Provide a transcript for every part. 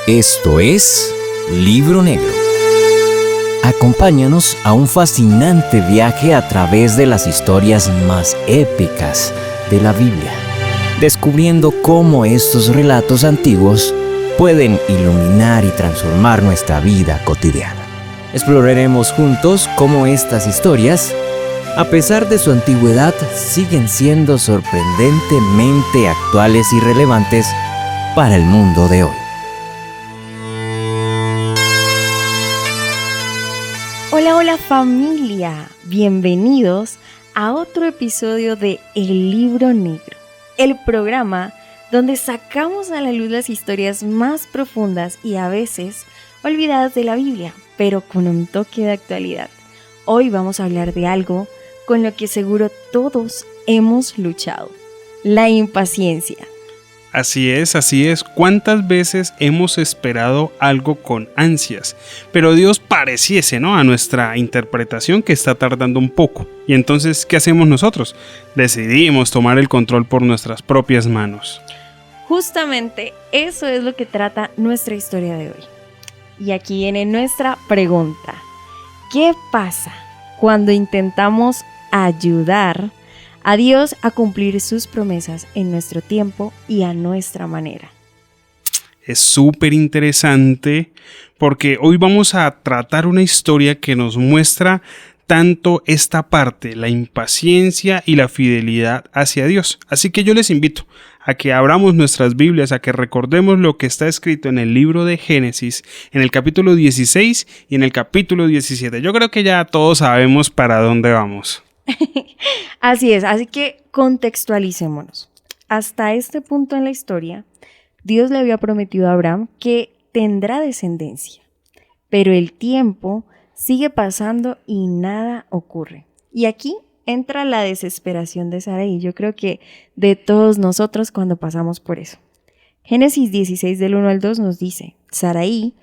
Esto es Libro Negro. Acompáñanos a un fascinante viaje a través de las historias más épicas de la Biblia, descubriendo cómo estos relatos antiguos pueden iluminar y transformar nuestra vida cotidiana. Exploraremos juntos cómo estas historias, a pesar de su antigüedad, siguen siendo sorprendentemente actuales y relevantes para el mundo de hoy. Hola familia, bienvenidos a otro episodio de El Libro Negro, el programa donde sacamos a la luz las historias más profundas y a veces olvidadas de la Biblia, pero con un toque de actualidad. Hoy vamos a hablar de algo con lo que seguro todos hemos luchado: la impaciencia. Así es. ¿Cuántas veces hemos esperado algo con ansias? Pero Dios pareciese, ¿no?, a nuestra interpretación que está tardando un poco. Y entonces, ¿qué hacemos nosotros? Decidimos tomar el control por nuestras propias manos. Justamente eso es lo que trata nuestra historia de hoy. Y aquí viene nuestra pregunta: ¿qué pasa cuando intentamos ayudar a Dios a cumplir sus promesas en nuestro tiempo y a nuestra manera? Es súper interesante porque hoy vamos a tratar una historia que nos muestra tanto esta parte, la impaciencia y la fidelidad hacia Dios. Así que yo les invito a que abramos nuestras Biblias, a que recordemos lo que está escrito en el libro de Génesis, en el capítulo 16 y en el capítulo 17. Yo creo que ya todos sabemos para dónde vamos. Así es, así que contextualicémonos. Hasta este punto en la historia, Dios le había prometido a Abraham que tendrá descendencia, pero el tiempo sigue pasando y nada ocurre. Y aquí entra la desesperación de Sarai, yo creo que de todos nosotros cuando pasamos por eso. Génesis 16 del 1 al 2 nos dice: Sarai,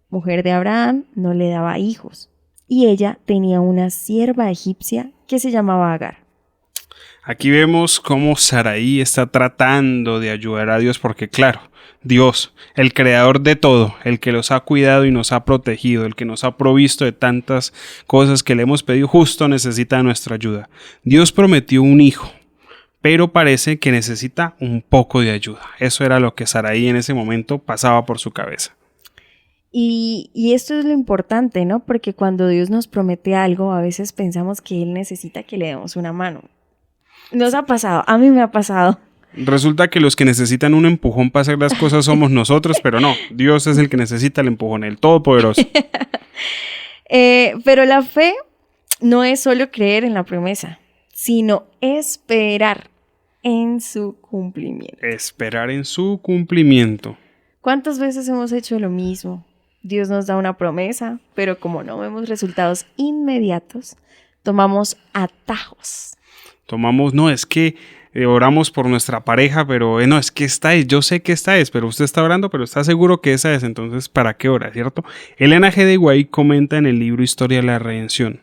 mujer de Abraham, no le daba hijos, y ella tenía una sierva egipcia que se llamaba Agar. Aquí vemos cómo Sarai está tratando de ayudar a Dios porque, claro, Dios, el creador de todo, el que los ha cuidado y nos ha protegido, el que nos ha provisto de tantas cosas que le hemos pedido, justo necesita nuestra ayuda. Dios prometió un hijo, pero parece que necesita un poco de ayuda. Eso era lo que Sarai en ese momento pasaba por su cabeza. Y esto es lo importante, ¿no? Porque cuando Dios nos promete algo, a veces pensamos que Él necesita que le demos una mano. Nos ha pasado, a mí me ha pasado. Resulta que los que necesitan un empujón para hacer las cosas somos nosotros, pero no, Dios es el que necesita el empujón, el Todopoderoso. Pero la fe no es solo creer en la promesa, sino esperar en su cumplimiento. Esperar en su cumplimiento. ¿Cuántas veces hemos hecho lo mismo? Dios nos da una promesa, pero como no vemos resultados inmediatos, tomamos atajos. Es que oramos por nuestra pareja, pero no, es que esta es, yo sé que esta es, pero usted está orando, pero está seguro que esa es, entonces ¿para qué ora, cierto? Elena G. de White comenta en el libro Historia de la Redención: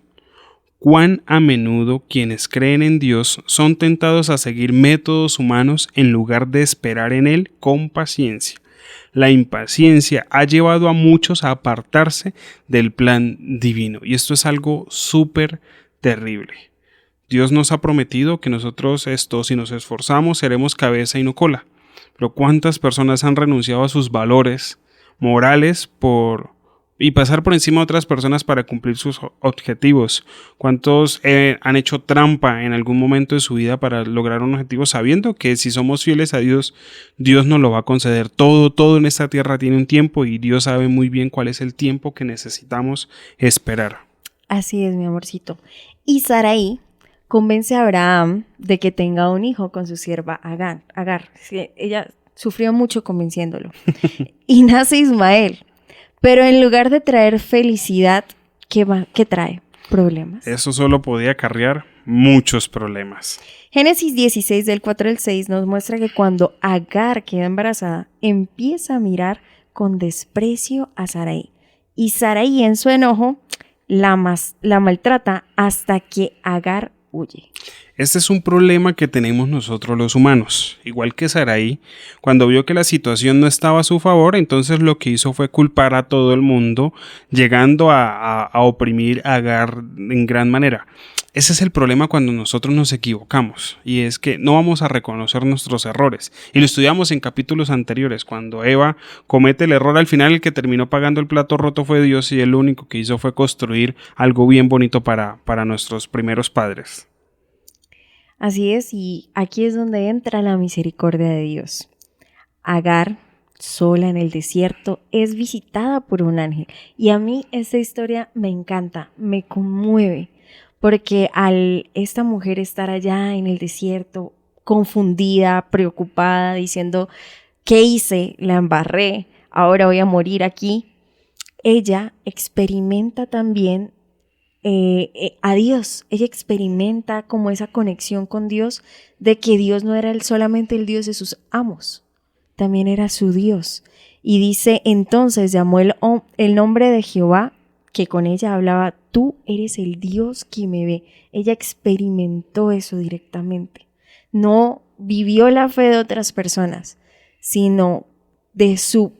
cuán a menudo quienes creen en Dios son tentados a seguir métodos humanos en lugar de esperar en Él con paciencia. La impaciencia ha llevado a muchos a apartarse del plan divino, y esto es algo súper terrible. Dios nos ha prometido que nosotros, si nos esforzamos, seremos cabeza y no cola. Pero ¿cuántas personas han renunciado a sus valores morales y pasar por encima de otras personas para cumplir sus objetivos? ¿Cuántos han hecho trampa en algún momento de su vida para lograr un objetivo, sabiendo que si somos fieles a Dios, Dios nos lo va a conceder? Todo en esta tierra tiene un tiempo y Dios sabe muy bien cuál es el tiempo que necesitamos esperar. Así es, mi amorcito. Y Sarai convence a Abraham de que tenga un hijo con su sierva Agar. Ella sufrió mucho convenciéndolo. Y nace Ismael. Pero en lugar de traer felicidad, ¿qué trae? Problemas. Eso solo podía acarrear muchos problemas. Génesis 16 del 4 al 6 nos muestra que cuando Agar queda embarazada, empieza a mirar con desprecio a Sarai. Y Sarai, en su enojo, la maltrata hasta que Agar huye. Este es un problema que tenemos nosotros los humanos. Igual que Sarai, cuando vio que la situación no estaba a su favor, entonces lo que hizo fue culpar a todo el mundo, llegando a oprimir a Agar en gran manera. Ese es el problema cuando nosotros nos equivocamos, y es que no vamos a reconocer nuestros errores. Y lo estudiamos en capítulos anteriores, cuando Eva comete el error, al final el que terminó pagando el plato roto fue Dios, y el único que hizo fue construir algo bien bonito para nuestros primeros padres. Así es, y aquí es donde entra la misericordia de Dios. Agar, sola en el desierto, es visitada por un ángel. Y a mí esta historia me encanta, me conmueve, porque al esta mujer estar allá en el desierto, confundida, preocupada, diciendo, ¿qué hice? La embarré, ahora voy a morir aquí. Ella experimenta también a Dios. Ella experimenta como esa conexión con Dios, de que Dios no era solamente el Dios de sus amos, también era su Dios. Y dice, entonces llamó el nombre de Jehová, que con ella hablaba, tú eres el Dios que me ve. Ella experimentó eso directamente. No vivió la fe de otras personas, sino de su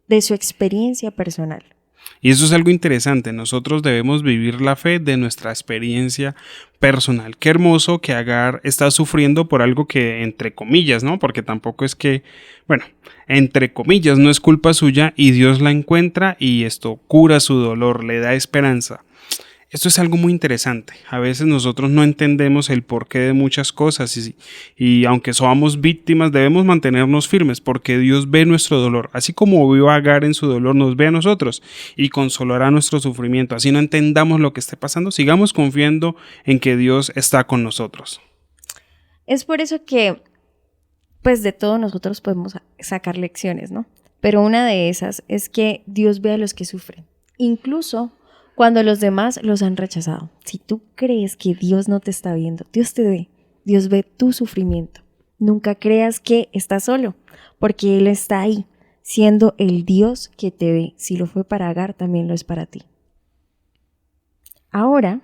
experiencia personal. Y eso es algo interesante, nosotros debemos vivir la fe de nuestra experiencia personal. Qué hermoso que Agar está sufriendo por algo que, entre comillas, ¿no? Porque tampoco es que, bueno, entre comillas, no es culpa suya, y Dios la encuentra y esto cura su dolor, le da esperanza. Esto es algo muy interesante. A veces nosotros no entendemos el porqué de muchas cosas y aunque somos víctimas debemos mantenernos firmes porque Dios ve nuestro dolor. Así como vio a Agar en su dolor, nos ve a nosotros y consolará nuestro sufrimiento. Así no entendamos lo que esté pasando, sigamos confiando en que Dios está con nosotros. Es por eso que, pues de todo nosotros podemos sacar lecciones, ¿no? Pero una de esas es que Dios ve a los que sufren, incluso cuando los demás los han rechazado. Si tú crees que Dios no te está viendo, Dios te ve. Dios ve tu sufrimiento. Nunca creas que estás solo, porque Él está ahí, siendo el Dios que te ve. Si lo fue para Agar, también lo es para ti. Ahora,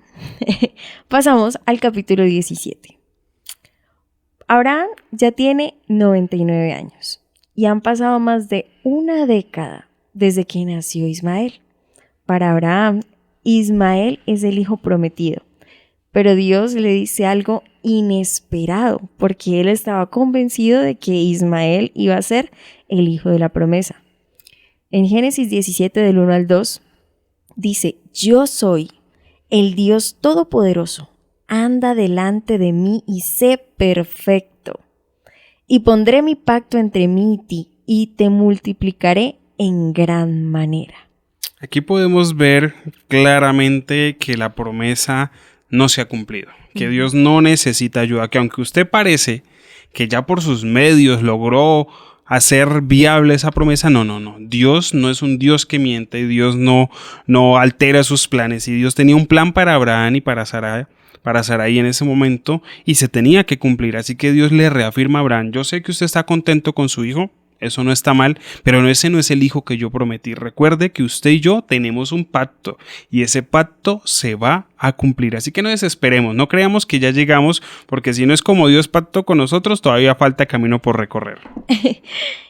pasamos al capítulo 17. Abraham ya tiene 99 años y han pasado más de una década desde que nació Ismael. Para Abraham, Ismael es el hijo prometido, pero Dios le dice algo inesperado porque él estaba convencido de que Ismael iba a ser el hijo de la promesa. En Génesis 17 del 1 al 2 dice, yo soy el Dios Todopoderoso, anda delante de mí y sé perfecto, y pondré mi pacto entre mí y ti, y te multiplicaré en gran manera. Aquí podemos ver claramente que la promesa no se ha cumplido, que Dios no necesita ayuda, que aunque usted parece que ya por sus medios logró hacer viable esa promesa, no. Dios no es un Dios que miente, Dios no altera sus planes, y Dios tenía un plan para Abraham y para Sarai en ese momento y se tenía que cumplir, así que Dios le reafirma a Abraham, yo sé que usted está contento con su hijo, eso no está mal, pero ese no es el hijo que yo prometí. Recuerde que usted y yo tenemos un pacto y ese pacto se va a cumplir. Así que no desesperemos, no creamos que ya llegamos, porque si no es como Dios pactó con nosotros, todavía falta camino por recorrer.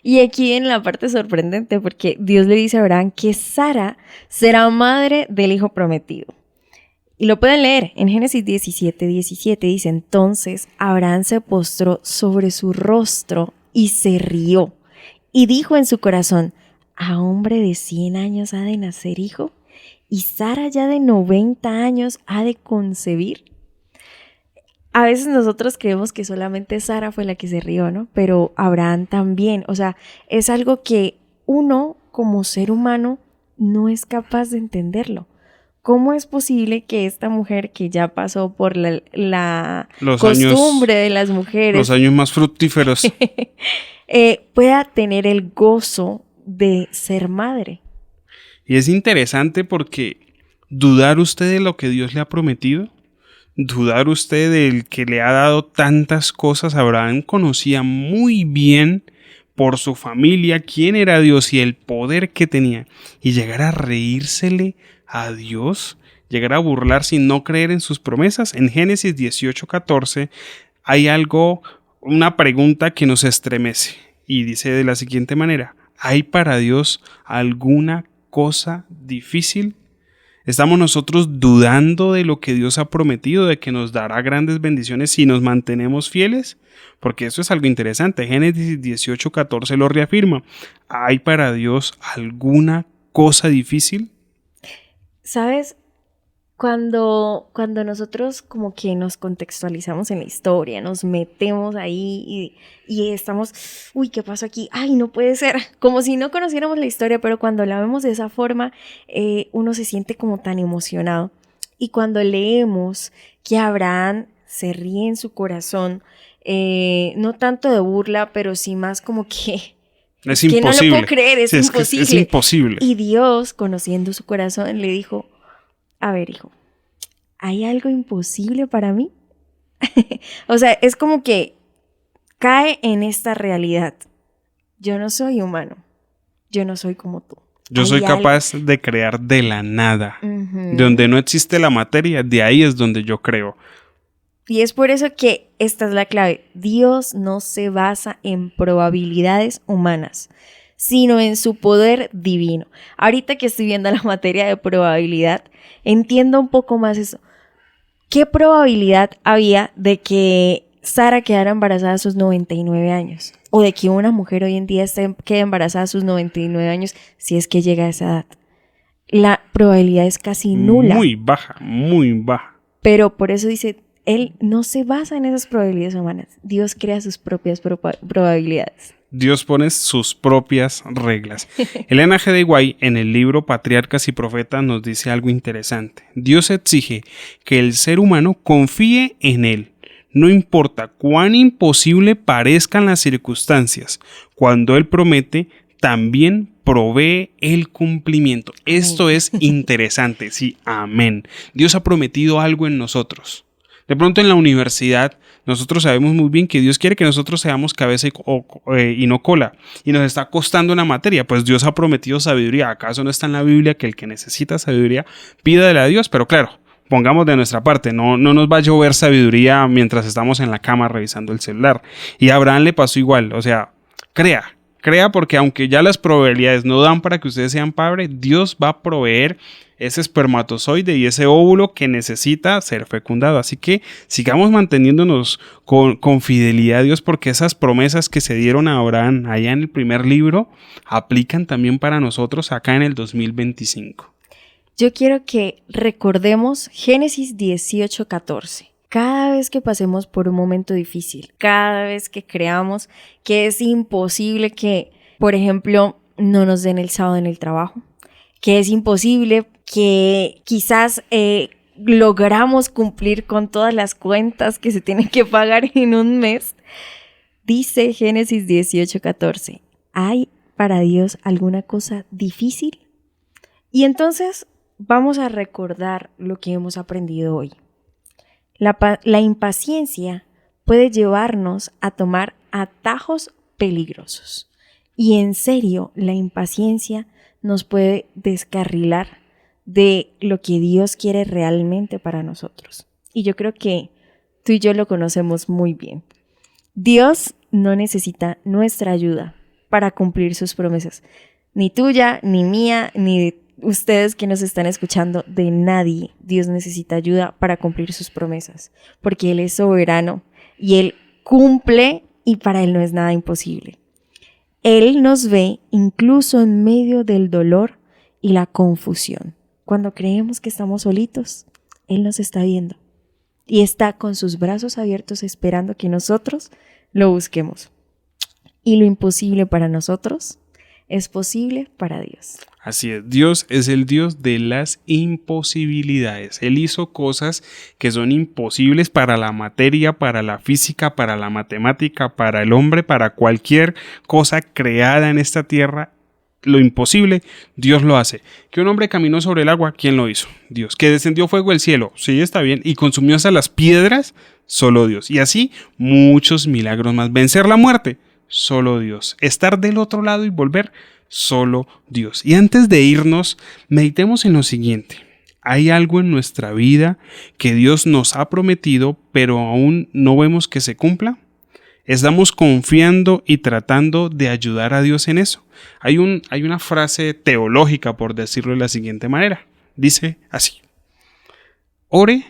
Y aquí viene la parte sorprendente, porque Dios le dice a Abraham que Sara será madre del hijo prometido. Y lo pueden leer en Génesis 17, dice, entonces Abraham se postró sobre su rostro y se rió. Y dijo en su corazón, ¿a hombre de 100 años ha de nacer hijo? ¿Y Sara ya de 90 años ha de concebir? A veces nosotros creemos que solamente Sara fue la que se rió, ¿no? Pero Abraham también. O sea, es algo que uno como ser humano no es capaz de entenderlo. ¿Cómo es posible que esta mujer que ya pasó por la costumbre de las mujeres, los años más fructíferos, pueda tener el gozo de ser madre? Y es interesante porque dudar usted de lo que Dios le ha prometido, dudar usted del que le ha dado tantas cosas. Abraham conocía muy bien por su familia quién era Dios y el poder que tenía, y llegar a reírsele a Dios, llegar a burlarse y no creer en sus promesas? En Génesis 18:14 hay una pregunta que nos estremece y dice de la siguiente manera: ¿hay para Dios alguna cosa difícil? ¿Estamos nosotros dudando de lo que Dios ha prometido, de que nos dará grandes bendiciones si nos mantenemos fieles? Porque eso es algo interesante. Génesis 18:14 lo reafirma. ¿Hay para Dios alguna cosa difícil? ¿Sabes? Cuando nosotros como que nos contextualizamos en la historia, nos metemos ahí y estamos, uy, ¿qué pasó aquí? Ay, no puede ser, como si no conociéramos la historia, pero cuando la vemos de esa forma, uno se siente como tan emocionado. Y cuando leemos que Abraham se ríe en su corazón, no tanto de burla, pero sí más como que... Es que imposible. no lo puedo creer, es imposible. Es imposible. Y Dios, conociendo su corazón, le dijo: a ver, hijo, ¿hay algo imposible para mí? O sea, es como que cae en esta realidad. Yo no soy humano. Yo no soy como tú. Yo soy capaz de crear de la nada. Uh-huh. De donde no existe la materia, de ahí es donde yo creo. Y es por eso que esta es la clave. Dios no se basa en probabilidades humanas, sino en su poder divino. Ahorita que estoy viendo la materia de probabilidad, entiendo un poco más eso. ¿Qué probabilidad había de que Sara quedara embarazada a sus 99 años? O de que una mujer hoy en día quede embarazada a sus 99 años si es que llega a esa edad. La probabilidad es casi nula. Muy baja, muy baja. Pero por eso dice, Él no se basa en esas probabilidades humanas. Dios crea sus propias probabilidades. Dios pone sus propias reglas. Ellen G. White, en el libro Patriarcas y Profetas, nos dice algo interesante. Dios exige que el ser humano confíe en Él. No importa cuán imposible parezcan las circunstancias. Cuando Él promete, también provee el cumplimiento. Esto es interesante. Sí, amén. Dios ha prometido algo en nosotros. De pronto en la universidad nosotros sabemos muy bien que Dios quiere que nosotros seamos cabeza y no cola, y nos está costando una materia, pues Dios ha prometido sabiduría. ¿Acaso no está en la Biblia que el que necesita sabiduría pídale a Dios? Pero claro, pongamos de nuestra parte, no nos va a llover sabiduría mientras estamos en la cama revisando el celular. Y a Abraham le pasó igual, o sea, crea porque aunque ya las probabilidades no dan para que ustedes sean padres, Dios va a proveer ese espermatozoide y ese óvulo que necesita ser fecundado. Así que sigamos manteniéndonos con fidelidad a Dios, porque esas promesas que se dieron a Abraham allá en el primer libro aplican también para nosotros acá en el 2025. Yo quiero que recordemos Génesis 18:14. Cada vez que pasemos por un momento difícil, cada vez que creamos que es imposible que, por ejemplo, no nos den el sábado en el trabajo, que es imposible que quizás logramos cumplir con todas las cuentas que se tienen que pagar en un mes, dice Génesis 18:14, ¿hay para Dios alguna cosa difícil? Y entonces vamos a recordar lo que hemos aprendido hoy. La impaciencia puede llevarnos a tomar atajos peligrosos. Y en serio, la impaciencia nos puede descarrilar de lo que Dios quiere realmente para nosotros. Y yo creo que tú y yo lo conocemos muy bien. Dios no necesita nuestra ayuda para cumplir sus promesas. Ni tuya, ni mía, ni de ustedes que nos están escuchando, de nadie. Dios necesita ayuda para cumplir sus promesas, porque Él es soberano y Él cumple, y para Él no es nada imposible. Él nos ve incluso en medio del dolor y la confusión. Cuando creemos que estamos solitos, Él nos está viendo y está con sus brazos abiertos esperando que nosotros lo busquemos. Y lo imposible para nosotros es posible para Dios. Así es, Dios es el Dios de las imposibilidades. Él hizo cosas que son imposibles para la materia, para la física, para la matemática, para el hombre, para cualquier cosa creada en esta tierra. Lo imposible, Dios lo hace. Que un hombre caminó sobre el agua, ¿quién lo hizo? Dios. Que descendió fuego del cielo, sí, está bien, y consumió hasta las piedras, solo Dios. Y así muchos milagros más. Vencer la muerte, solo Dios. Estar del otro lado y volver, solo Dios. Y antes de irnos, meditemos en lo siguiente. hay algo en nuestra vida que Dios nos ha prometido, pero aún no vemos que se cumpla. Estamos confiando y tratando de ayudar a Dios en eso. Hay una frase teológica, por decirlo de la siguiente manera. Dice así: ore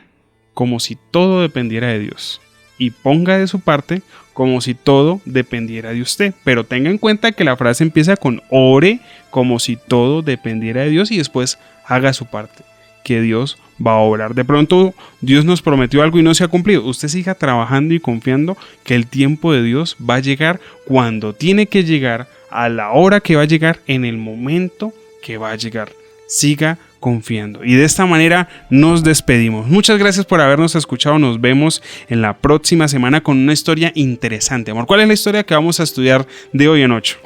como si todo dependiera de Dios y ponga de su parte como si todo dependiera de usted. Pero tenga en cuenta que la frase empieza con ore como si todo dependiera de Dios y después haga su parte, que Dios va a obrar. De pronto Dios nos prometió algo y no se ha cumplido. Usted siga trabajando y confiando que el tiempo de Dios va a llegar cuando tiene que llegar, a la hora que va a llegar, en el momento que va a llegar. Siga confiando. Y de esta manera nos despedimos. Muchas gracias por habernos escuchado. Nos vemos en la próxima semana con una historia interesante. Amor, ¿cuál es la historia que vamos a estudiar de hoy en 8?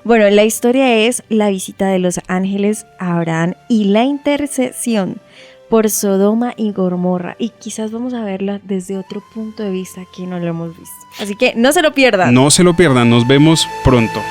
Bueno, la historia es la visita de los ángeles a Abraham y la intercesión por Sodoma y Gomorra. Y quizás vamos a verla desde otro punto de vista que no lo hemos visto. Así que no se lo pierdan. No se lo pierdan. Nos vemos pronto.